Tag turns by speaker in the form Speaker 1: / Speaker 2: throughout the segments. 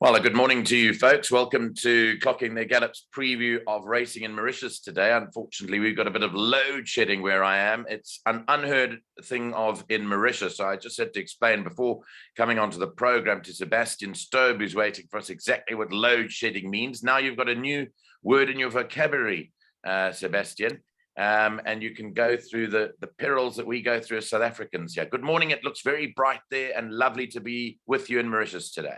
Speaker 1: Well, a good morning to you folks. Welcome to Clocking the Gallop's preview of racing in Mauritius today. Unfortunately, we've got a bit of load shedding where I am. It's an unheard thing of in Mauritius. So I just had to explain before coming onto the program to Sebastian Stobe, who's waiting for us, exactly what load shedding means. Now you've got a new word in your vocabulary, Sebastian, and you can go through the perils that we go through as South Africans here. Good morning. It looks very bright there and lovely to be with you in Mauritius today.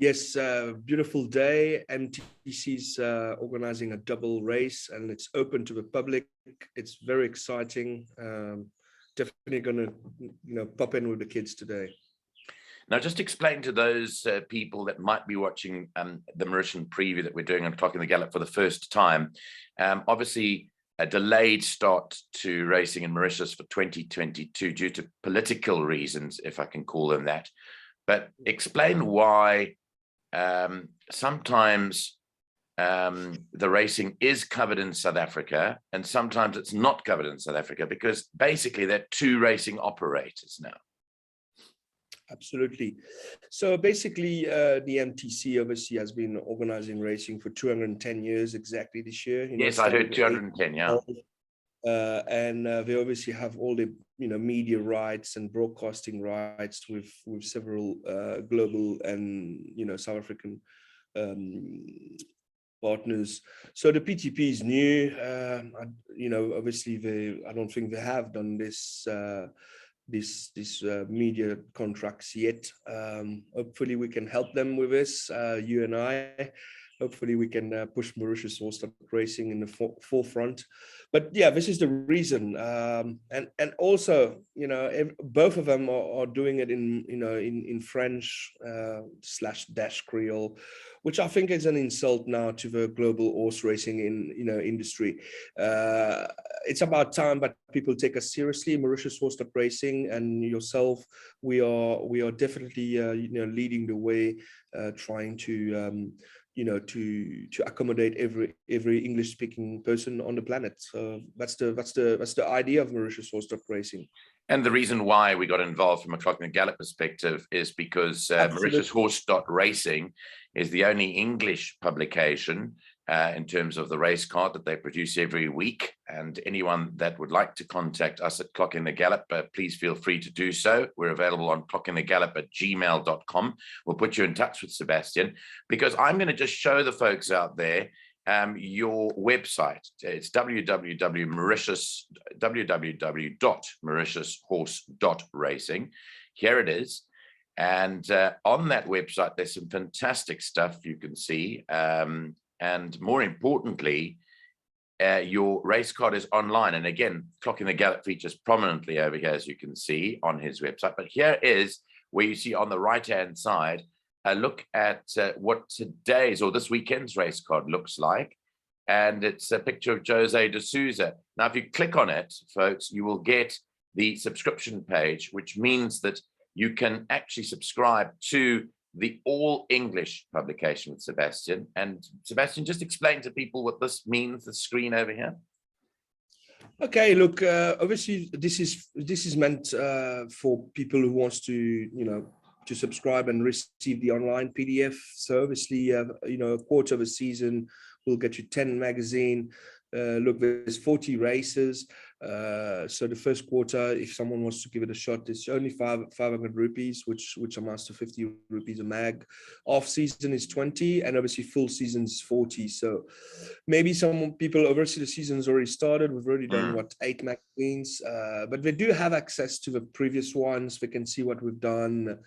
Speaker 2: Yes, beautiful day. MTC's organizing a double race and it's open to the public. It's very exciting. Definitely going to, pop in with the kids today.
Speaker 1: Now, just explain to those people that might be watching the Mauritian preview that we're doing on Clocking the Gallop for the first time. Obviously, a delayed start to racing in Mauritius for 2022 due to political reasons, if I can call them that. But explain why sometimes the racing is covered in South Africa and sometimes it's not covered in South Africa, because basically they're two racing operators now.
Speaker 2: Absolutely. So basically the MTC obviously has been organizing racing for 210 years exactly this year.
Speaker 1: Yes, I heard 210, yeah.
Speaker 2: And they obviously have all the media rights and broadcasting rights with several global and South African partners. So the PTP is new. Obviously I don't think they have done this media contracts yet. Hopefully we can help them with this, you and I. Hopefully we can push Mauritius horse stock racing in the forefront. But yeah, this is the reason. And also, both of them are doing it in French / Dash Creole, which I think is an insult now to the global horse racing industry. It's about time that people take us seriously. Mauritius horse stock racing and yourself, we are definitely leading the way, trying to to accommodate every English-speaking person on the planet. So that's the idea of Mauritius horse stock racing.
Speaker 1: And the reason why we got involved from a Clocking the Gallop perspective is because Mauritius Horse Stock Racing is the only English publication in terms of the race card that they produce every week. And anyone that would like to contact us at Clocking the Gallop, please feel free to do so. We're available on clockingthegallop@gmail.com. We'll put you in touch with Sebastian, because I'm going to just show the folks out there your website. It's www.mauritiushorse.racing. Here it is. And on that website, there's some fantastic stuff you can see. And more importantly, your race card is online. And again, Clocking the Gallop features prominently over here, as you can see on his website. But here is where you see on the right-hand side, a look at what today's or this weekend's race card looks like. And it's a picture of Jose de Souza. Now, if you click on it, folks, you will get the subscription page, which means that you can actually subscribe to the all English publication with Sebastian. And Sebastian, just explain to people what this means, the screen over here.
Speaker 2: Okay, look, obviously this is meant for people who wants to, to subscribe and receive the online PDF. So obviously, a quarter of a season will get you 10 magazine. Look, there's 40 races. So the first quarter, if someone wants to give it a shot, it's only 500 rupees, which amounts to 50 rupees a mag. Off season is 20, and obviously full season is 40. So maybe some people, obviously the season's already started. We've already done 8 magazines, but they do have access to the previous ones. They can see what we've done.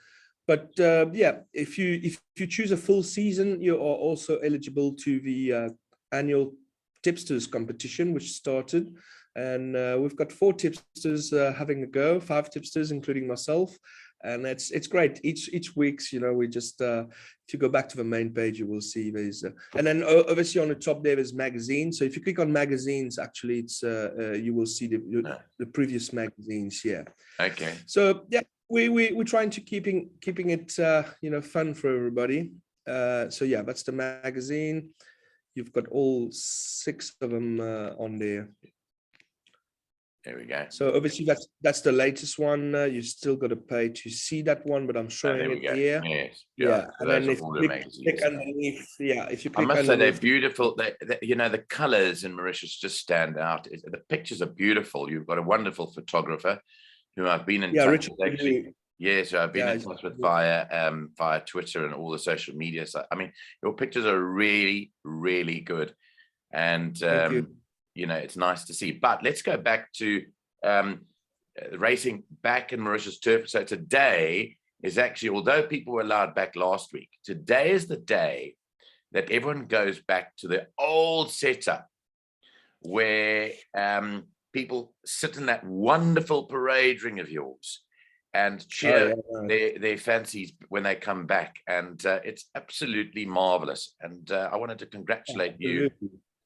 Speaker 2: But yeah, if you choose a full season, you are also eligible to the annual tipsters competition, which started, and we've got 4 tipsters having a go, 5 tipsters including myself, and it's great. Each week's, we just if you go back to the main page, you will see there's and then obviously on the top there's magazines. So if you click on magazines, actually it's you will see the previous magazines here.
Speaker 1: Okay.
Speaker 2: So yeah, we're trying to keeping it fun for everybody. So yeah, that's the magazine. You've got all 6 of them on there.
Speaker 1: There we go.
Speaker 2: So obviously that's the latest one. You still got to pay to see that one, but I'm showing
Speaker 1: There we
Speaker 2: it
Speaker 1: go.
Speaker 2: here.
Speaker 1: Yes.
Speaker 2: Yeah,
Speaker 1: So
Speaker 2: and
Speaker 1: those
Speaker 2: then
Speaker 1: are
Speaker 2: if
Speaker 1: all
Speaker 2: you
Speaker 1: the
Speaker 2: click
Speaker 1: magazines.
Speaker 2: underneath, yeah, if you
Speaker 1: I
Speaker 2: click
Speaker 1: must say they're
Speaker 2: underneath,
Speaker 1: beautiful. You know, the colors in Mauritius just stand out. The pictures are beautiful. You've got a wonderful photographer who I've been in
Speaker 2: yeah,
Speaker 1: touch
Speaker 2: Richard,
Speaker 1: with, actually. Yes, so I've been
Speaker 2: yeah,
Speaker 1: in touch with via Twitter and all the social media. So I mean, your pictures are really, really good, and
Speaker 2: thank you.
Speaker 1: you know, it's nice to see. But let's go back to racing back in Mauritius turf. So today is actually, although people were allowed back last week, today is the day that everyone goes back to the old setup where people sit in that wonderful parade ring of yours and cheer their fancies when they come back. And it's absolutely marvelous. And I wanted to congratulate you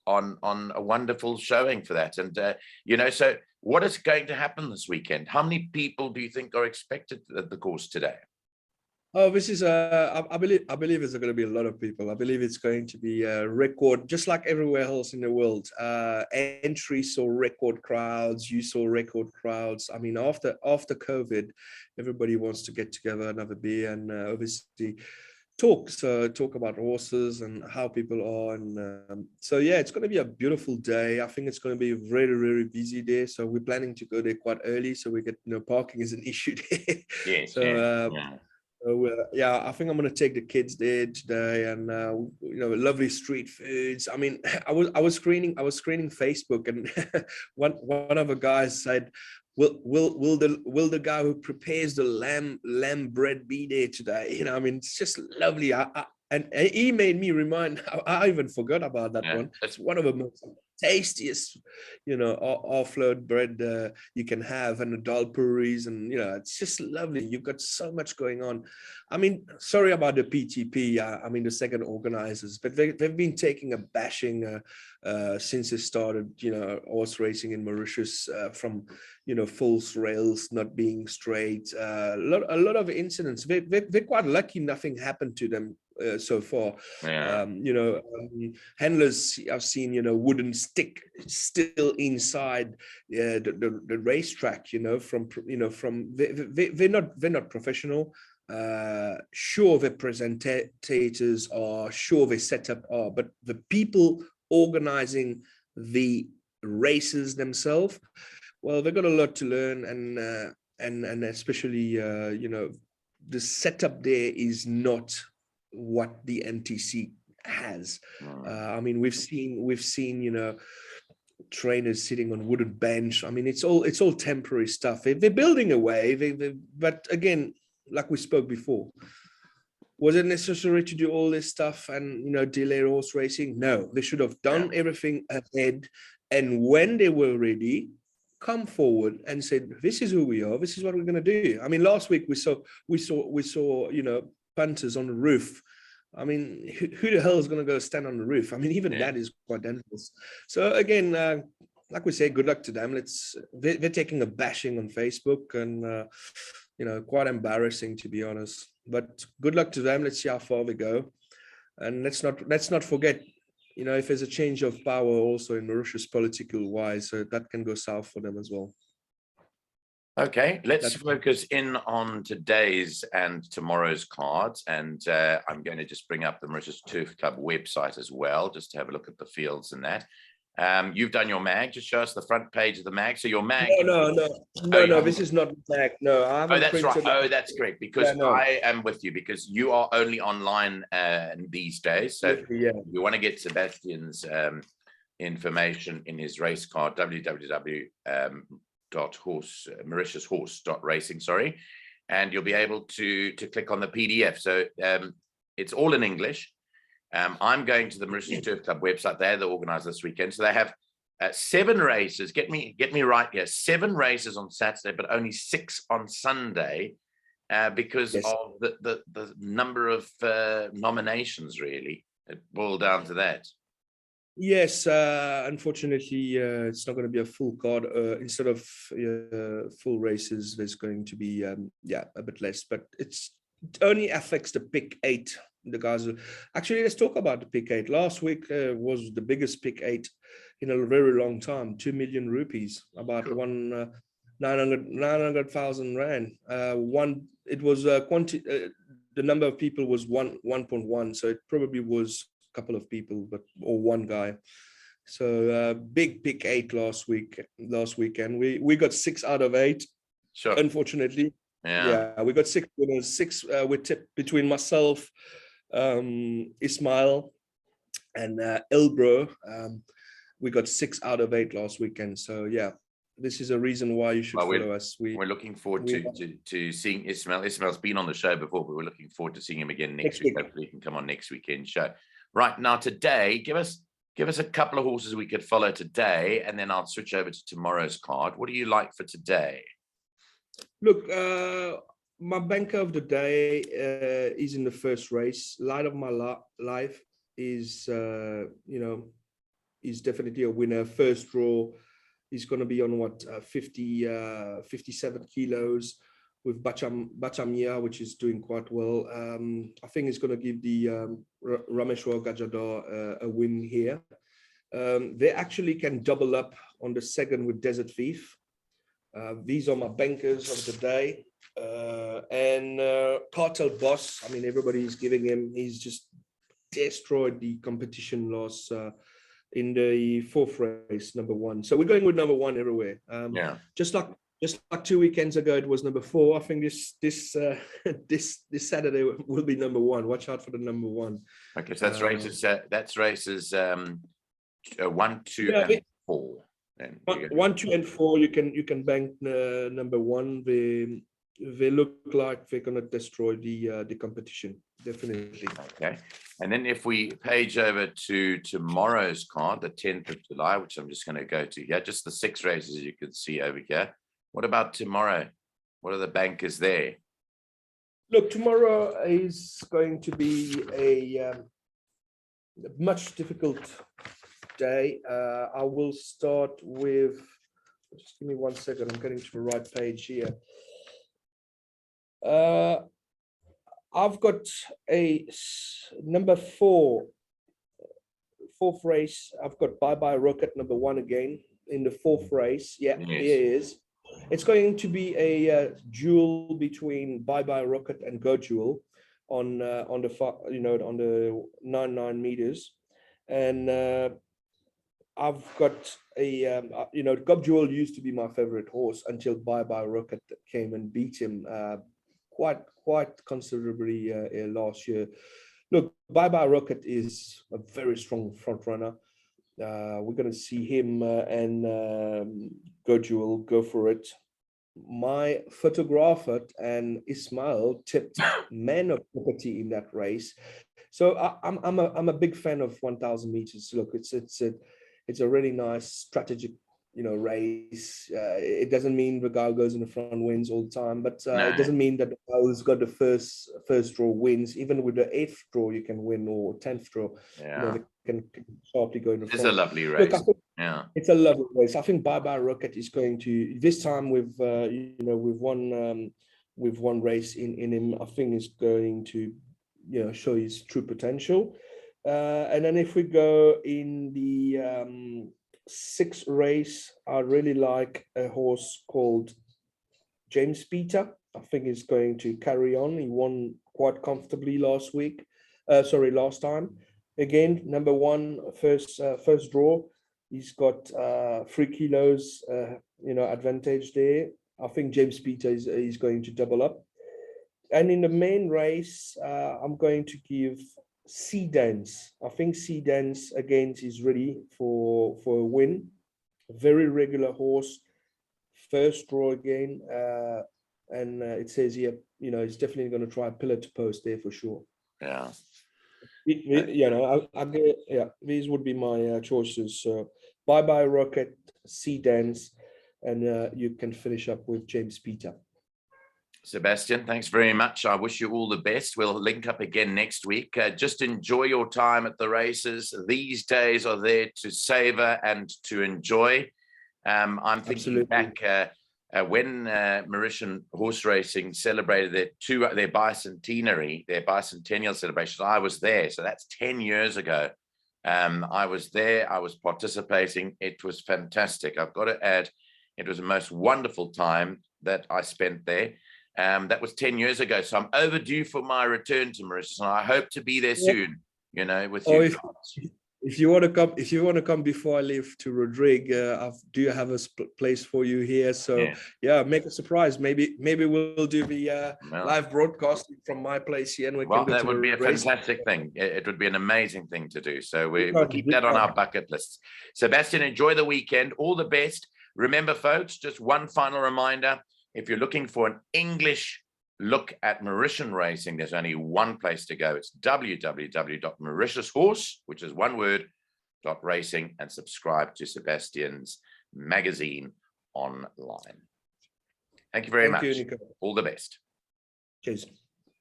Speaker 1: on a wonderful showing for that. And, you know, so what is going to happen this weekend? How many people do you think are expected at the course today?
Speaker 2: Oh, this is I believe there's going to be a lot of people. I believe it's going to be a record, just like everywhere else in the world. Entry saw record crowds. You saw record crowds. I mean, after COVID, everybody wants to get together, another beer, and obviously talk about horses and how people are. And so yeah, it's going to be a beautiful day. I think it's going to be a very, very busy day. So we're planning to go there quite early, so we get, you know, parking is an issue there.
Speaker 1: Yes.
Speaker 2: So yeah, I think I'm going to take the kids there today, and you know, lovely street foods. I mean, I was screening Facebook, and one of the guys said, will the guy who prepares the lamb bread be there today? You know, I mean, it's just lovely. And he made me remind. I even forgot about that one. It's one of the most tastiest, you know, offload bread you can have, and the dal puris, and you know, it's just lovely. You've got so much going on. I mean, sorry about the PTP. I mean, the second organizers, but they've been taking a bashing since they started, you know, horse racing in Mauritius, from, you know, false rails not being straight. A lot of incidents. They're quite lucky nothing happened to them so far. You know, handlers I've seen, you know, wooden stick still inside the racetrack, you know, from they're not professional. Sure, the presentators are, sure the setup are, but the people organizing the races themselves, well, they've got a lot to learn, and especially you know, the setup there is not what the NTC has. I mean, we've seen, you know, trainers sitting on wooden bench. I mean, it's all temporary stuff. They're building away. But again, like we spoke before, was it necessary to do all this stuff and, you know, delay horse racing? No, they should have done everything ahead. And when they were ready, come forward and said, "This is who we are. This is what we're going to do." I mean, last week we saw, you know, punters on the roof. I mean, who the hell is going to go stand on the roof? I mean, even that is quite dangerous. So again, like we say, good luck to them. They're taking a bashing on Facebook, and you know, quite embarrassing, to be honest. But good luck to them. Let's see how far they go, and let's not forget, you know, if there's a change of power also in Mauritius political wise, so that can go south for them as well.
Speaker 1: Okay, let's focus in on today's and tomorrow's cards, and I'm going to just bring up the Mauritius Turf Club website as well, just to have a look at the fields and that. You've done your mag. Just show us the front page of the mag. So your mag.
Speaker 2: No. This is not mag. No, I haven't.
Speaker 1: Oh, that's right. Oh, that's great. Because I am with you, because you are only online these days. So you want to get Sebastian's information in his race card, mauritiushorse.racing, sorry, and you'll be able to click on the PDF. So it's all in English. I'm going to the Mauritius Turf Club website. They're the organizer this weekend. So they have 7 races. Get me right here. 7 races on Saturday, but only 6 on Sunday, because of the number of nominations. Really, it boiled down to that.
Speaker 2: Yes, unfortunately, it's not going to be a full card. Instead of full races, there's going to be a bit less. But it's It only affects the pick 8. The guys actually, let's talk about the pick 8. Last week was the biggest pick 8 in a very long time, 2 million rupees, about
Speaker 1: Sure.
Speaker 2: 900,000 rand. It was the number of people was 1.1, so it probably was a couple of people, or one guy. So big pick 8 last weekend. We got 6 out of 8.
Speaker 1: Sure.
Speaker 2: Unfortunately. Yeah, we got 6 winners. 6 we tipped between myself, Ismail, and Elbro. We got 6 out of 8 last weekend. So yeah, this is a reason why you should follow us.
Speaker 1: We're looking forward to seeing Ismail. Ismail's been on the show before, but we're looking forward to seeing him again next week. Hopefully he can come on next weekend show. Right now, today, give us a couple of horses we could follow today, and then I'll switch over to tomorrow's card. What do you like for today?
Speaker 2: Look, my banker of the day is in the first race. Light of My Life is, is definitely a winner. First draw, he's going to be on 57 kilos with Bachamia, which is doing quite well. I think it's going to give the Rameshwar Gajadar a win here. They actually can double up on the second with Desert Thief. These are my bankers of the day. And Cartel Boss, I mean, everybody is giving him, he's just destroyed the competition loss in the 4th race, number 1. So we're going with number 1 everywhere. Just like 2 weekends ago, it was number 4. I think this Saturday will be number 1. Watch out for the number 1.
Speaker 1: Okay, so that's races 1, 2, and 4. Then
Speaker 2: 1, 2, and 4. You can bank number 1. They look like they're gonna destroy the competition, definitely.
Speaker 1: Okay, and then if we page over to tomorrow's card, the 10th of July, which I'm just going to go to here, just the 6 races you can see over here. What about tomorrow? What are the bankers there?
Speaker 2: Look, tomorrow is going to be a much difficult day. I will start with, just give me 1 second, I'm getting to the right page here. I've got a number 4, 4th race. I've got Bye Bye Rocket number 1 again in the 4th race. Yeah, yes. Here it is. It's going to be a duel between Bye Bye Rocket and Go Jewel on the on the 9 meters, and I've got a Go Jewel used to be my favorite horse until Bye Bye Rocket came and beat him quite considerably last year. Look, Bye Bye Rocket is a very strong front runner. We're going to see him and Go Jewel go for it. My photographer and Ismail tipped Man of Property in that race, so I'm a big fan of 1,000 meters. Look, it's a really nice strategic race. It doesn't mean the guy who goes in the front wins all the time, but it doesn't mean that the guy who's got the first draw wins. Even with the 8th draw, you can win, or 10th draw. They can sharply go in the front.
Speaker 1: It's a lovely race. Look,
Speaker 2: it's a lovely race. I think Bye Bye Rocket is going to, this time with one race in him, I think is going to show his true potential. And then if we go in the 6th race, I really like a horse called James Peter. I think he's going to carry on. He won quite comfortably last time. Again, number 1, first draw. He's got 3 kilos, advantage there. I think James Peter is going to double up. And in the main race, I'm going to give Sea Dance. I think Sea Dance again is ready for a win. Very regular horse, first draw again, and it says here, he's definitely going to try pillar to post there for sure.
Speaker 1: Yeah.
Speaker 2: These would be my choices. So Bye Bye Rocket, Sea Dance, and you can finish up with James Peter.
Speaker 1: Sebastian, thanks very much. I wish you all the best. We'll link up again next week. Just enjoy your time at the races. These days are there to savor and to enjoy. I'm thinking back when Mauritian horse racing celebrated their bicentennial celebrations, I was there. So that's 10 years ago. I was there. I was participating. It was fantastic. I've got to add, it was the most wonderful time that I spent there. That was 10 years ago. So I'm overdue for my return to Mauritius, and I hope to be there soon, you know, with you guys.
Speaker 2: If you want to come before I leave to Rodrigue, do have a place for you here? So yeah, make a surprise. Maybe we'll do the live broadcasting from my place here, and we can go
Speaker 1: that
Speaker 2: to
Speaker 1: would be a
Speaker 2: race.
Speaker 1: fantastic thing. It would be an amazing thing to do. So we'll keep that on our bucket list. Sebastian, enjoy the weekend. All the best. Remember, folks, just one final reminder: if you're looking for an English look at Mauritian racing, there's only one place to go. It's www.mauritiushorse, which is one word, .racing, and subscribe to Sebastian's magazine online. Thank you very much. All the best.
Speaker 2: Cheers.